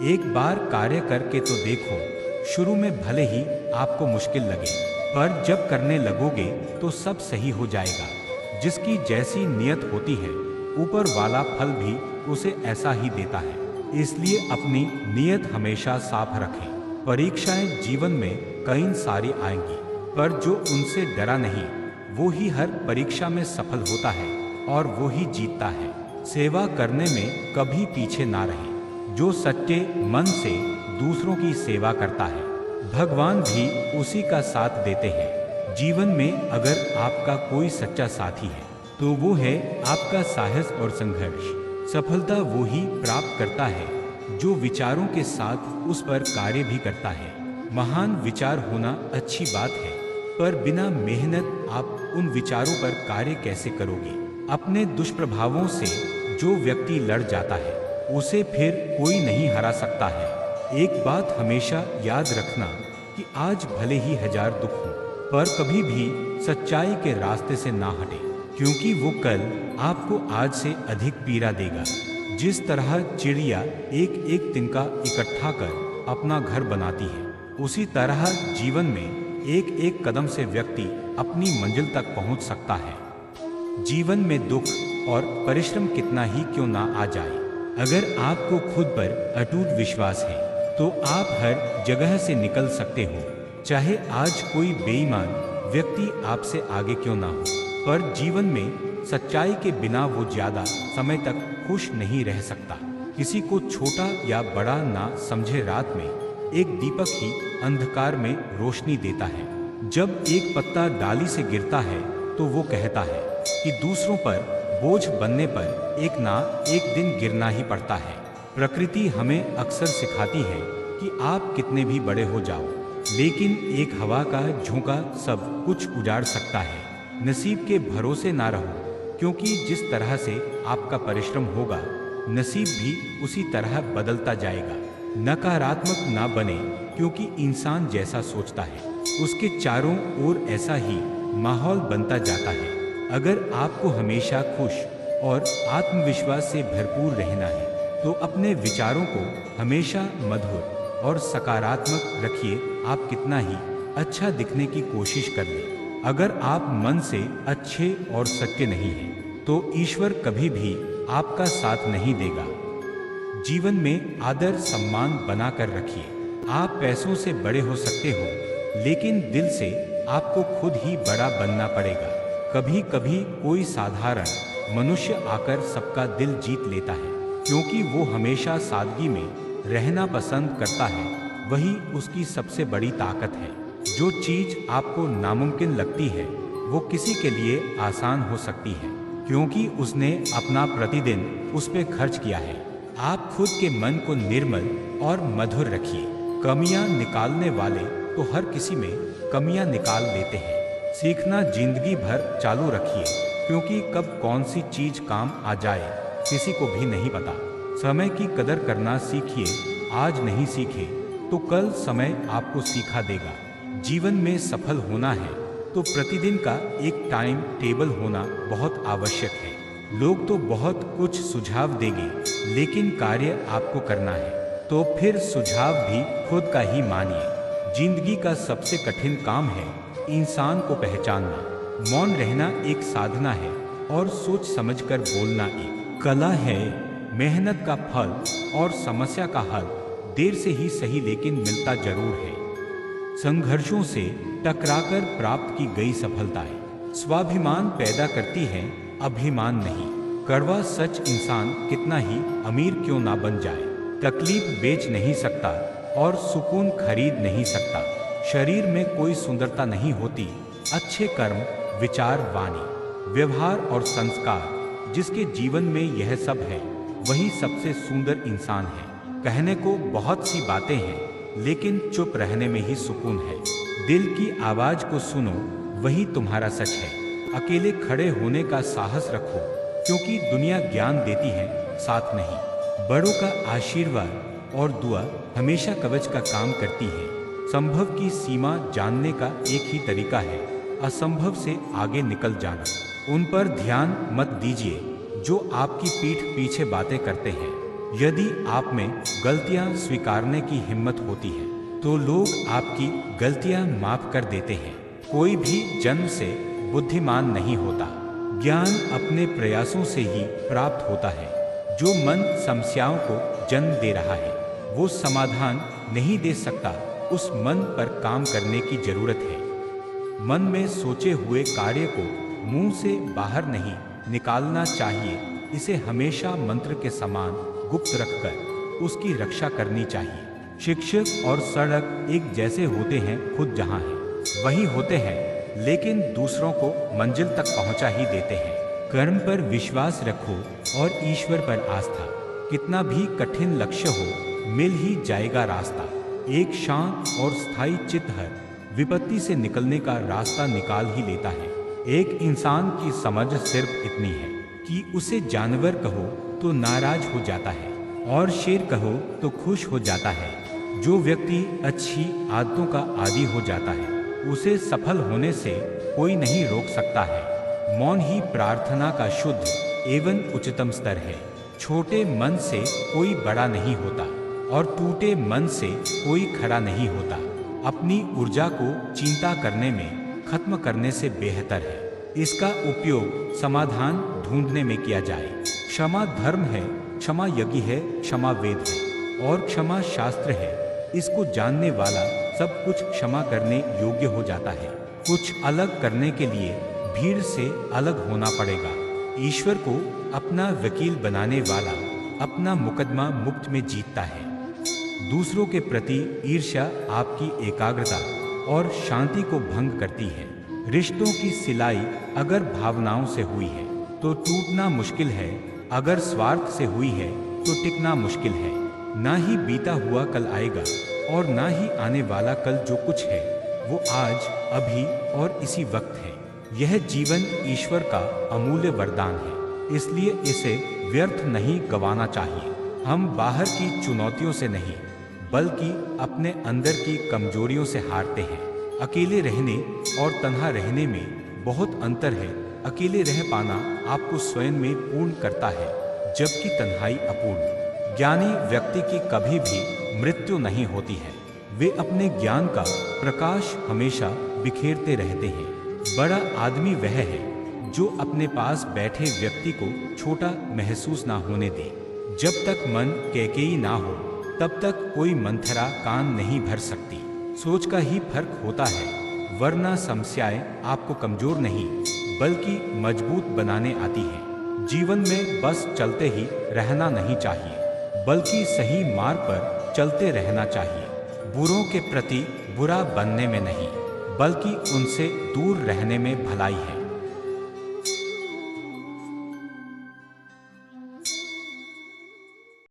एक बार कार्य करके तो देखो, शुरू में भले ही आपको मुश्किल लगे, पर जब करने लगोगे तो सब सही हो जाएगा। जिसकी जैसी नियत होती है, ऊपर वाला फल भी उसे ऐसा ही देता है। इसलिए अपनी नियत हमेशा साफ रखें। परीक्षाएं जीवन में कई सारी आएंगी, पर जो उनसे डरा नहीं, वो ही हर परीक्षा में सफल होता है और वो ही जीतता है। सेवा करने में कभी पीछे ना रहे। जो सच्चे मन से दूसरों की सेवा करता है, भगवान भी उसी का साथ देते हैं। जीवन में अगर आपका कोई सच्चा साथी है, तो वो है आपका साहस और संघर्ष। सफलता वो ही प्राप्त करता है जो विचारों के साथ उस पर कार्य भी करता है। महान विचार होना अच्छी बात है, पर बिना मेहनत आप उन विचारों पर कार्य कैसे करोगे? अपने दुष्प्रभावों से जो व्यक्ति लड़ जाता है, उसे फिर कोई नहीं हरा सकता है। एक बात हमेशा याद रखना कि आज भले ही 1000 दुख हो, पर कभी भी सच्चाई के रास्ते से ना हटे, क्योंकि वो कल आपको आज से अधिक पीड़ा देगा। जिस तरह चिड़िया एक एक तिनका इकट्ठा कर अपना घर बनाती है, उसी तरह जीवन में एक एक कदम से व्यक्ति अपनी मंजिल तक पहुंच सकता है। जीवन में दुख और परिश्रम कितना ही क्यों ना आ जाए, अगर आपको खुद पर अटूट विश्वास है, तो आप हर जगह से निकल सकते हो। चाहे आज कोई बेईमान व्यक्ति आपसे आगे क्यों ना हो, पर जीवन में सच्चाई के बिना वो ज्यादा समय तक खुश नहीं रह सकता। किसी को छोटा या बड़ा ना समझे। रात में एक दीपक ही अंधकार में रोशनी देता है। जब एक पत्ता डाली से गिरता है, तो वो कहता है कि दूसरों पर बोझ बनने पर एक ना एक दिन गिरना ही पड़ता है। प्रकृति हमें अक्सर सिखाती है कि आप कितने भी बड़े हो जाओ, लेकिन एक हवा का झोंका सब कुछ उजाड़ सकता है। नसीब के भरोसे ना रहो, क्योंकि जिस तरह से आपका परिश्रम होगा, नसीब भी उसी तरह बदलता जाएगा। नकारात्मक ना बने, क्योंकि इंसान जैसा सोचता है, उसके चारों ओर ऐसा ही माहौल बनता जाता है। अगर आपको हमेशा खुश और आत्मविश्वास से भरपूर रहना है, तो अपने विचारों को हमेशा मधुर और सकारात्मक रखिए। आप कितना ही अच्छा दिखने की कोशिश कर लें, अगर आप मन से अच्छे और सच्चे नहीं हैं, तो ईश्वर कभी भी आपका साथ नहीं देगा। जीवन में आदर सम्मान बनाकर रखिए। आप पैसों से बड़े हो सकते हो, लेकिन दिल से आपको खुद ही बड़ा बनना पड़ेगा। कभी कभी कोई साधारण मनुष्य आकर सबका दिल जीत लेता है, क्योंकि वो हमेशा सादगी में रहना पसंद करता है। वही उसकी सबसे बड़ी ताकत है। जो चीज आपको नामुमकिन लगती है, वो किसी के लिए आसान हो सकती है, क्योंकि उसने अपना प्रतिदिन उस पर खर्च किया है। आप खुद के मन को निर्मल और मधुर रखिए। कमियां निकालने वाले तो हर किसी में कमियां निकाल लेते हैं। सीखना जिंदगी भर चालू रखिए, क्योंकि कब कौन सी चीज काम आ जाए किसी को भी नहीं पता। समय की कदर करना सीखिए। आज नहीं सीखे तो कल समय आपको सिखा देगा। जीवन में सफल होना है, तो प्रतिदिन का एक टाइम टेबल होना बहुत आवश्यक है। लोग तो बहुत कुछ सुझाव देंगे, लेकिन कार्य आपको करना है, तो फिर सुझाव भी खुद का ही मानिए। जिंदगी का सबसे कठिन काम है इंसान को पहचानना। मौन रहना एक साधना है, और सोच समझकर बोलना एक कला है। मेहनत का फल और समस्या का हल देर से ही सही, लेकिन मिलता जरूर है। संघर्षों से टकराकर प्राप्त की गई सफलताएं स्वाभिमान पैदा करती हैं, अभिमान नहीं। कड़वा सच, इंसान कितना ही अमीर क्यों ना बन जाए, तकलीफ बेच नहीं सकता और सुकून खरीद नहीं सकता। शरीर में कोई सुंदरता नहीं होती, अच्छे कर्म, विचार, वाणी, व्यवहार और संस्कार जिसके जीवन में यह सब है, वही सबसे सुंदर इंसान है। कहने को बहुत सी बातें हैं, लेकिन चुप रहने में ही सुकून है। दिल की आवाज को सुनो, वही तुम्हारा सच है। अकेले खड़े होने का साहस रखो, क्योंकि दुनिया ज्ञान देती है, साथ नहीं। बड़ों का आशीर्वाद और दुआ हमेशा कवच का काम करती है। संभव की सीमा जानने का एक ही तरीका है, असंभव से आगे निकल जाना। उन पर ध्यान मत दीजिए जो आपकी पीठ पीछे बातें करते हैं। यदि आप में गलतियां स्वीकारने की हिम्मत होती है तो लोग आपकी गलतियां माफ कर देते हैं। कोई भी जन्म से बुद्धिमान नहीं होता, ज्ञान अपने प्रयासों से ही प्राप्त होता है। जो मन समस्याओं को जन्म दे रहा है वो समाधान नहीं दे सकता, उस मन पर काम करने की जरूरत है। मन में सोचे हुए कार्य को मुंह से बाहर नहीं निकालना चाहिए, इसे हमेशा मंत्र के समान गुप्त रखकर उसकी रक्षा करनी चाहिए। शिक्षक और सड़क एक जैसे होते हैं, खुद जहाँ हैं वहीं होते हैं, लेकिन दूसरों को मंजिल तक पहुँचा ही देते हैं। कर्म पर विश्वास रखो और ईश्वर पर आस्था। कितना भी कठिन लक्ष्य हो, मिल ही जाएगा रास्ता। एक शांत और स्थायी चित्त हर विपत्ति से निकलने का रास्ता निकाल ही लेता है। एक इंसान की समझ सिर्फ इतनी है कि उसे जानवर कहो तो नाराज हो जाता है और शेर कहो तो खुश हो जाता है। जो व्यक्ति अच्छी आदतों का आदी हो जाता है उसे सफल होने से कोई नहीं रोक सकता है। मौन ही प्रार्थना का शुद्ध एवं उच्चतम स्तर है। छोटे मन से कोई बड़ा नहीं होता और टूटे मन से कोई खड़ा नहीं होता। अपनी ऊर्जा को चिंता करने में खत्म करने से बेहतर है इसका उपयोग समाधान ढूंढने में किया जाए। क्षमा धर्म है, क्षमा यज्ञ है, क्षमा वेद है और क्षमा शास्त्र है। इसको जानने वाला सब कुछ क्षमा करने योग्य हो जाता है। कुछ अलग करने के लिए भीड़ से अलग होना पड़ेगा। ईश्वर को अपना वकील बनाने वाला अपना मुकदमा मुफ्त में जीतता है। दूसरों के प्रति ईर्ष्या आपकी एकाग्रता और शांति को भंग करती है। रिश्तों की सिलाई अगर भावनाओं से हुई है तो टूटना मुश्किल है, अगर स्वार्थ से हुई है तो टिकना मुश्किल है। ना ही बीता हुआ कल आएगा और ना ही आने वाला कल। जो कुछ है वो आज, अभी और इसी वक्त है। यह जीवन ईश्वर का अमूल्य वरदान है, इसलिए इसे व्यर्थ नहीं गंवाना चाहिए। हम बाहर की चुनौतियों से नहीं बल्कि अपने अंदर की कमजोरियों से हारते हैं। अकेले रहने और तन्हा रहने में बहुत अंतर है। अकेले रह पाना आपको स्वयं में पूर्ण करता है, जबकि तन्हाई अपूर्ण। ज्ञानी व्यक्ति की कभी भी मृत्यु नहीं होती है। वे अपने ज्ञान का प्रकाश हमेशा बिखेरते रहते हैं। बड़ा आदमी वह है जो अपने पास बैठे व्यक्ति को छोटा महसूस ना होने दे। जब तक मन कैकेयी ना हो तब तक कोई मंथरा कान नहीं भर सकती। सोच का ही फर्क होता है, वरना समस्याएं आपको कमजोर नहीं बल्कि मजबूत बनाने आती हैं। जीवन में बस चलते ही रहना नहीं चाहिए बल्कि सही मार्ग पर चलते रहना चाहिए। बुरों के प्रति बुरा बनने में नहीं बल्कि उनसे दूर रहने में भलाई है।